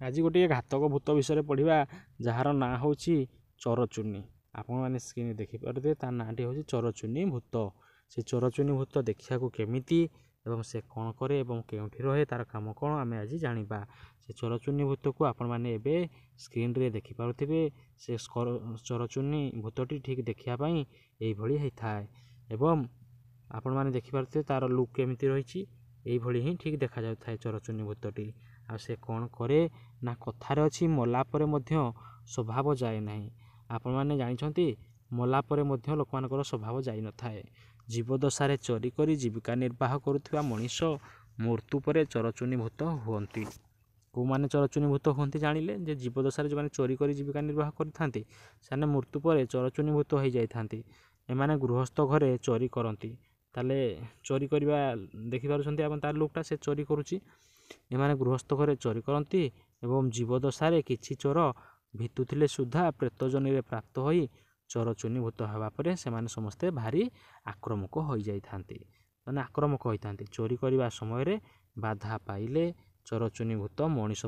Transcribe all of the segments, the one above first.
ଆଜି ଗୋଟିଏ ଘାତକ ଭୂତ ବିଷୟରେ ପଢ଼ିବା, ଯାହାର ନାଁ ହେଉଛି ଚରଚୁନି। ଆପଣମାନେ ସ୍କ୍ରିନ୍ ଦେଖିପାରୁଥିବେ, ତା ନାଁଟି ହେଉଛି ଚରଚୁନି ଭୂତ। ସେ ଚରଚୁନି ଭୂତ ଦେଖିବାକୁ କେମିତି ଏବଂ ସେ କ'ଣ କରେ ଏବଂ କେଉଁଠି ରହେ, ତା'ର କାମ କ'ଣ, ଆମେ ଆଜି ଜାଣିବା। ସେ ଚରଚୁନି ଭୂତକୁ ଆପଣମାନେ ଏବେ ସ୍କ୍ରିନ୍ରେ ଦେଖିପାରୁଥିବେ। ସେ ଚରଚୁନି ଭୂତଟି ଠିକ୍ ଦେଖିବା ପାଇଁ ଏଇଭଳି ହେଇଥାଏ ଏବଂ ଆପଣମାନେ ଦେଖିପାରୁଥିବେ ତା'ର ଲୁକ୍ କେମିତି ରହିଛି। ଏଇଭଳି ହିଁ ଠିକ୍ ଦେଖାଯାଉଥାଏ ଚରଚୁନି ଭୂତଟି। ଆଉ ସେ କ'ଣ କରେ ନା, କଥାରେ ଅଛି ମଲା ପରେ ମଧ୍ୟ ସ୍ୱଭାବ ଯାଏ ନାହିଁ। ଆପଣମାନେ ଜାଣିଛନ୍ତି, ମଲା ପରେ ମଧ୍ୟ ଲୋକମାନଙ୍କର ସ୍ୱଭାବ ଯାଇନଥାଏ। ଜୀବଦଶାରେ ଚୋରି କରି ଜୀବିକା ନିର୍ବାହ କରୁଥିବା ମଣିଷ ମୃତ୍ୟୁ ପରେ ଚରଚୁନି ଭୂତ ହୁଅନ୍ତି। କେଉଁମାନେ ଚରଚୁନି ଭୂତ ହୁଅନ୍ତି ଜାଣିଲେ, ଯେ ଜୀବଦଶାରେ ଯେଉଁମାନେ ଚୋରି କରି ଜୀବିକା ନିର୍ବାହ କରିଥାନ୍ତି, ସେମାନେ ମୃତ୍ୟୁ ପରେ ଚରଚୁନି ଭୂତ ହୋଇଯାଇଥାନ୍ତି। ଏମାନେ ଗୃହସ୍ଥ ଘରେ ଚୋରି କରନ୍ତି। ତାହେଲେ ଚୋରି କରିବା ଦେଖିପାରୁଛନ୍ତି ଆପଣ, ତାର ଲୁକ୍ଟା ସେ ଚୋରି କରୁଛି। ଏମାନେ ଗୃହସ୍ଥ ଘରେ ଚୋରି କରନ୍ତି ଏବଂ ଜୀବଦଶାରେ କିଛି ଚୋର ଭିତୁଥିଲେ ସୁଦ୍ଧା ପ୍ରେତଜନିରେ ପ୍ରାପ୍ତ ହୋଇ ଚରଚୁନି ଭୂତ ହେବା ପରେ ସେମାନେ ସମସ୍ତେ ଭାରି ଆକ୍ରମକ ହୋଇଯାଇଥାନ୍ତି। ମାନେ ଆକ୍ରମକ ହୋଇଥାନ୍ତି। ଚୋରି କରିବା ସମୟରେ ବାଧା ପାଇଲେ ଚରଚୁନି ଭୂତ ମଣିଷ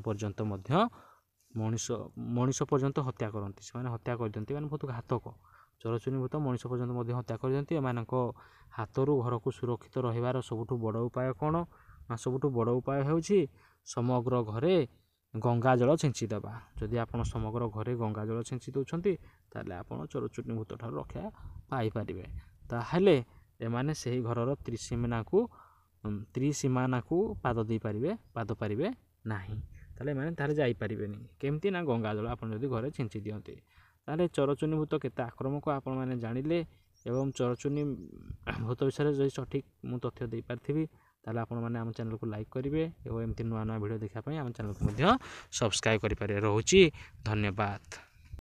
ପର୍ଯ୍ୟନ୍ତ ହତ୍ୟା କରନ୍ତି। ସେମାନେ ହତ୍ୟା କରିଦିଅନ୍ତି, ମାନେ ବହୁତ ଘାତକ। ଚରଚୁନି ଭୂତ ମଣିଷ ପର୍ଯ୍ୟନ୍ତ ମଧ୍ୟ ହତ୍ୟା କରିଦିଅନ୍ତି। ଏମାନଙ୍କ ହାତରୁ ଘରକୁ ସୁରକ୍ଷିତ ରହିବାର ସବୁଠୁ ବଡ଼ ଉପାୟ କ'ଣ? ନା, ସବୁଠୁ ବଡ଼ ଉପାୟ ହେଉଛି ସମଗ୍ର ଘରେ ଗଙ୍ଗା ଜଳ ଛିଞ୍ଚି ଦେବା। ଯଦି ଆପଣ ସମଗ୍ର ଘରେ ଗଙ୍ଗା ଜଳ ଛିଞ୍ଚି ଦେଉଛନ୍ତି, ତାହେଲେ ଆପଣ ଚରଚୁନି ଭୂତ ଠାରୁ ରକ୍ଷା ପାଇପାରିବେ। ତାହେଲେ ଏମାନେ ସେହି ଘରର ତ୍ରିସୀମାନାକୁ ପାଦ ପାରିବେ ନାହିଁ। ତାହେଲେ ଏମାନେ ଯାଇପାରିବେନି। କେମିତି ନା, ଗଙ୍ଗା ଜଳ ଆପଣ ଯଦି ଘରେ ଛିଞ୍ଚି ଦିଅନ୍ତି। ତାହେଲେ ଚରଚୁନି ଭୂତ କେତେ ଆକ୍ରମକ ଆପଣମାନେ ଜାଣିଲେ। ଏବଂ ଚରଚୁନି ଭୂତ ବିଷୟରେ ଯଦି ସଠିକ୍ ମୁଁ ତଥ୍ୟ ଦେଇପାରିଥିବି, ତାହେଲେ ଆପଣମାନେ ଆମ ଚ୍ୟାନେଲକୁ ଲାଇକ୍ କରିବେ ଏବଂ ଏମିତି ନୂଆ ନୂଆ ଭିଡ଼ିଓ ଦେଖିବା ପାଇଁ ଆମ ଚ୍ୟାନେଲକୁ ମଧ୍ୟ ସବସ୍କ୍ରାଇବ୍ କରିପାରିବେ। ରହୁଛି, ଧନ୍ୟବାଦ।